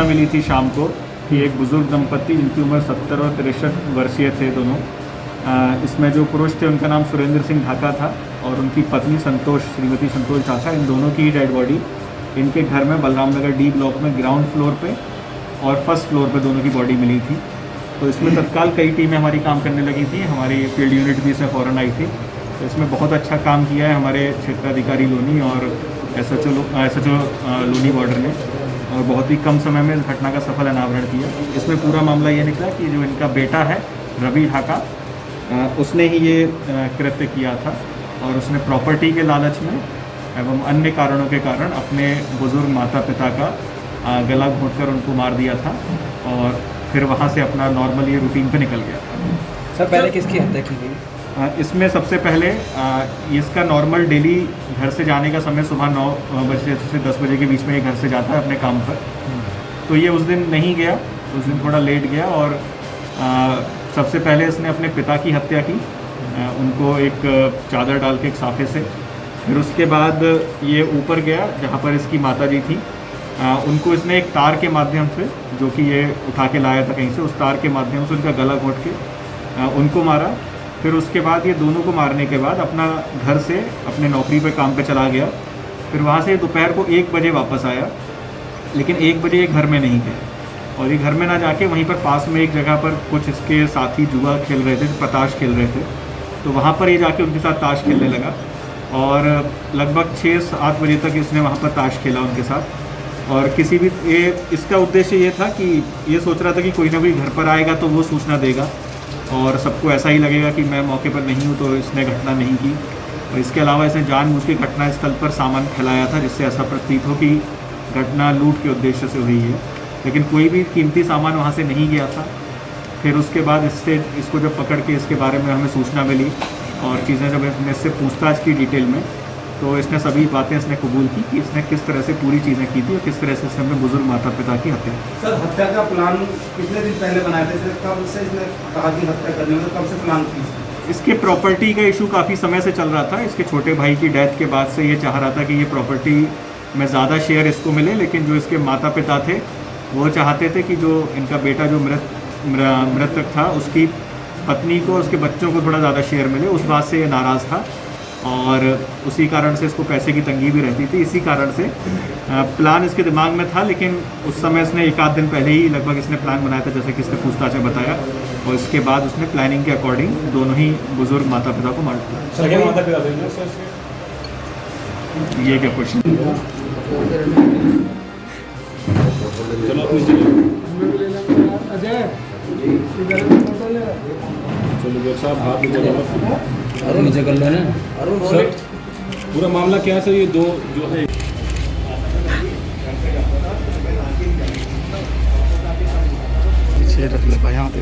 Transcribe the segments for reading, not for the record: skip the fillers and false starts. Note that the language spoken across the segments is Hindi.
मिली थी शाम को कि एक बुज़ुर्ग दंपत्ति जिनकी उम्र 70 और 63 वर्षीय थे दोनों, इसमें जो पुरुष थे उनका नाम सुरेंद्र सिंह ढाका था और उनकी पत्नी श्रीमती संतोष ढाका, इन दोनों की डेड बॉडी इनके घर में बलराम नगर डी ब्लॉक में ग्राउंड फ्लोर पे और फर्स्ट फ्लोर पे दोनों की बॉडी मिली थी। तो इसमें तत्काल कई टीमें हमारी काम करने लगी थी, हमारी फील्ड यूनिट भी इसमें फ़ौरन आई थी। तो इसमें बहुत अच्छा काम किया है हमारे क्षेत्राधिकारी लोनी और SHO लोनी बॉर्डर ने, और बहुत ही कम समय में इस घटना का सफल अनावरण किया। इसमें पूरा मामला ये निकला कि जो इनका बेटा है रवि ढाका, उसने ही ये कृत्य किया था और उसने प्रॉपर्टी के लालच में एवं अन्य कारणों के कारण अपने बुज़ुर्ग माता पिता का गला घोंटकर उनको मार दिया था और फिर वहाँ से अपना नॉर्मल ये रूटीन पे निकल गया था। सर पहले किसकी हत्या की गई? इसमें सबसे पहले इसका नॉर्मल डेली घर से जाने का समय सुबह 9 बजे से 10 बजे के बीच में ये घर से जाता है अपने काम पर। तो ये उस दिन नहीं गया, उस दिन थोड़ा लेट गया और सबसे पहले इसने अपने पिता की हत्या की, उनको एक चादर डाल के एक साफे से। फिर उसके बाद ये ऊपर गया जहाँ पर इसकी माता जी थी, उनको इसने एक तार के माध्यम से, जो कि ये उठा के लाया था कहीं से, उस तार के माध्यम से उनका गला घोंट के उनको मारा। फिर उसके बाद ये दोनों को मारने के बाद अपना घर से अपने नौकरी पे काम पे चला गया। फिर वहाँ से दोपहर को 1 बजे वापस आया, लेकिन 1 बजे ये घर में नहीं गए और ये घर में ना जाके वहीं पर पास में एक जगह पर कुछ इसके साथी जुआ खेल रहे थे, पताश खेल रहे थे, तो वहाँ पर ये जाके उनके साथ ताश खेलने लगा और लगभग 6-7 बजे तक इसने वहाँ पर ताश खेला उनके साथ। और किसी भी इसका उद्देश्य ये था कि ये सोच रहा था कि कोई ना कोई घर पर आएगा तो वो सूचना देगा और सबको ऐसा ही लगेगा कि मैं मौके पर नहीं हूँ, तो इसने घटना नहीं की। और इसके अलावा इसने जानबूझ के घटनास्थल पर सामान फैलाया था जिससे ऐसा प्रतीत हो कि घटना लूट के उद्देश्य से हुई है, लेकिन कोई भी कीमती सामान वहाँ से नहीं गया था। फिर उसके बाद इसको जब पकड़ के इसके बारे में हमें सूचना मिली और चीज़ें जब इसने इससे पूछताछ की डिटेल में, तो इसने सभी बातें इसने कबूल की कि इसने किस तरह से पूरी चीज़ें की थी और किस तरह से इसने अपने बुजुर्ग माता पिता की हत्या की। सर हत्या का प्लान कितने दिन पहले बनाए थे? कब से इसने कहा कि हत्या करने में, कब से प्लान की? इसके प्रॉपर्टी का इशू काफ़ी समय से चल रहा था। इसके छोटे भाई की डेथ के बाद से ये चाह रहा था कि ये प्रॉपर्टी में ज़्यादा शेयर इसको मिले, लेकिन जो इसके माता पिता थे वो चाहते थे कि जो इनका बेटा जो मृतक था उसकी पत्नी को, उसके बच्चों को थोड़ा ज़्यादा शेयर मिले। उस बात से ये नाराज़ था और उसी कारण से इसको पैसे की तंगी भी रहती थी। इसी कारण से प्लान इसके दिमाग में था, लेकिन उस समय इसने 1 आध दिन पहले ही लगभग इसने प्लान बनाया था, जैसे कि इसने पूछताछ में बताया, और इसके बाद उसने प्लानिंग के अकॉर्डिंग दोनों ही बुजुर्ग माता पिता को मार दिया। ये क्या क्वेश्चन? अरुण नीचे कर लो ना। अरुण सर पूरा मामला क्या है सर? ये दो जो है पीछे रख ले भाई, यहाँ पे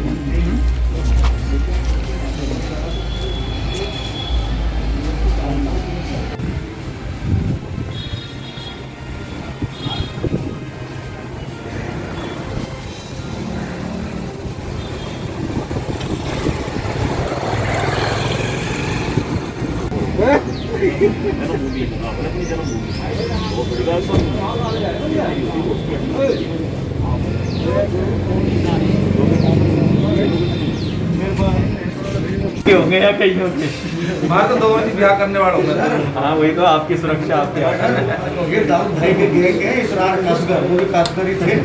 होंगे या कहीं होंगे? हमारे तो 2 बजे ब्याह करने वाला होगा। हाँ वही तो, आपकी सुरक्षा आपके हाथ में है। दाऊद भाई के गैंग है, इसरार कसगर, वो भी कसगर ही थे।